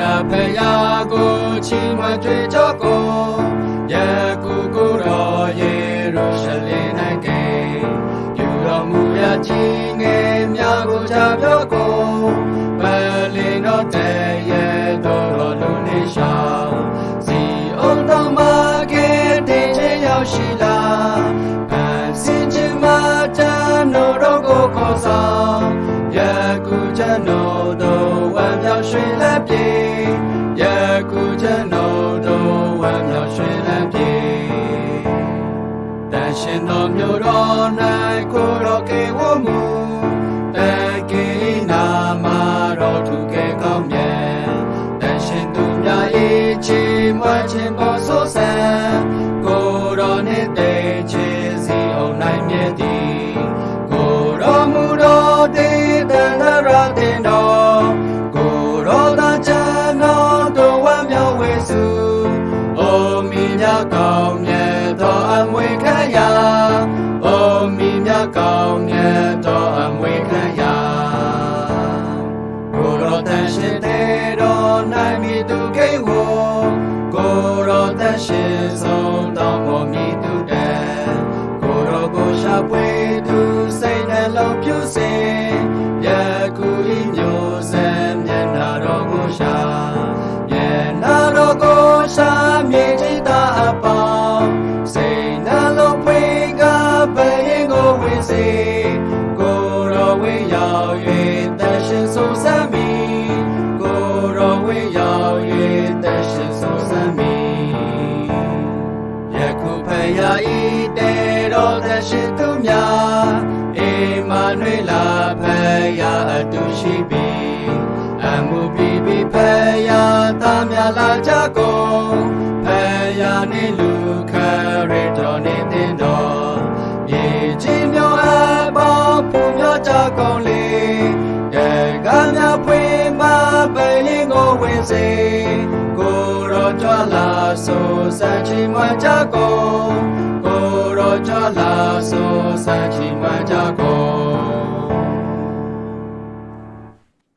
ရာဖယာကိုချီးမွမ်းကြွေးကြောကိုယခုကိုတော်ယေရုရှလင်၌ကဲပြုတော်မူရာကြီးငယ်များကိုချပြောကိုပလင်တော်တည်းရဲ့တော်လူနေရှောင်းစီအောင်တော်မှာကဲတင်ချေရောက်ရှိလာပန်းစင်ချင်မှာတန်တော်ကိုခေါ်ဆောင်ယခုကျွန်တော်တို့ဝမ်းမြောက်ရွှင်လန်းပြေယခုကျွန်တော်တို့ဝမ်းမြောက်ရွှင်လန်းပြေတန်ရှင်တော်မျိုးတော်၌ကိုတော်ကေဝမှုတကေနာမတော်သူကေကောင်းမြတ်တန်ရှင်သူများ၏ချီးမွမ်းခြင်းပေါ်ဆိုဆံကိုတော်နှင့်တေချေစီအောင်နိုင်မြတ်သည်ကိုတော်မူတော်တည်တန်ရတင်တော်ကိုတော်သာချမ်းတော်တို့ဝမ်းမြောက်ဝေစုအိုမိမြတ်ကောင်းမြတ်တော်အမွေခံရာအိုမိမြတ်ကောင်းမြတ်တော်အမွေခံရာကိုတော်တန်ရှင်တဲ့တော်နိုင်မိသူခိဝကိုတော်တန်ရှင်ဆုံးတော်ပေါ်မိသူတဲ့ကိုတော်ကိုရှာပွေသူစိတ်နှလုံးပြုစေယခုဤမျိုးစံမျက်နာတော်ကိုရှာမျက်နာတော်ကိုရှာမြေကြီးသာအပေါင်းစိတ်နှလုံးဖွင့်ကားပရင်ကိုဝင်စေကိုတော်ဝေးရောက်၍တန်ရှင်ဆုံးစမ်းမိကိုတော်ဝေးရောက်၍တန်ရှင်ဆုံးစမ်းမိယခုဖယားဤတေတော်တန်ရှင်သူများအေမာနွေလာဖယားအတူရှိပြီအမှုပြီးပြီဖယားသားများလာကြကုန်ဖယားနေလူခရတော်နေတင်တော်မြေကြီးမျိုးအပေါင်းပူမျိုးကြကုန်လေတေကများဖွင့်မပရင်ကိုဝင်စေကိုတော်ကြွလာဆိုစံချီမွမ်းကြကုန်ကိုတော်ကြွလာဆိုစံချီမွမ်းကြကုန်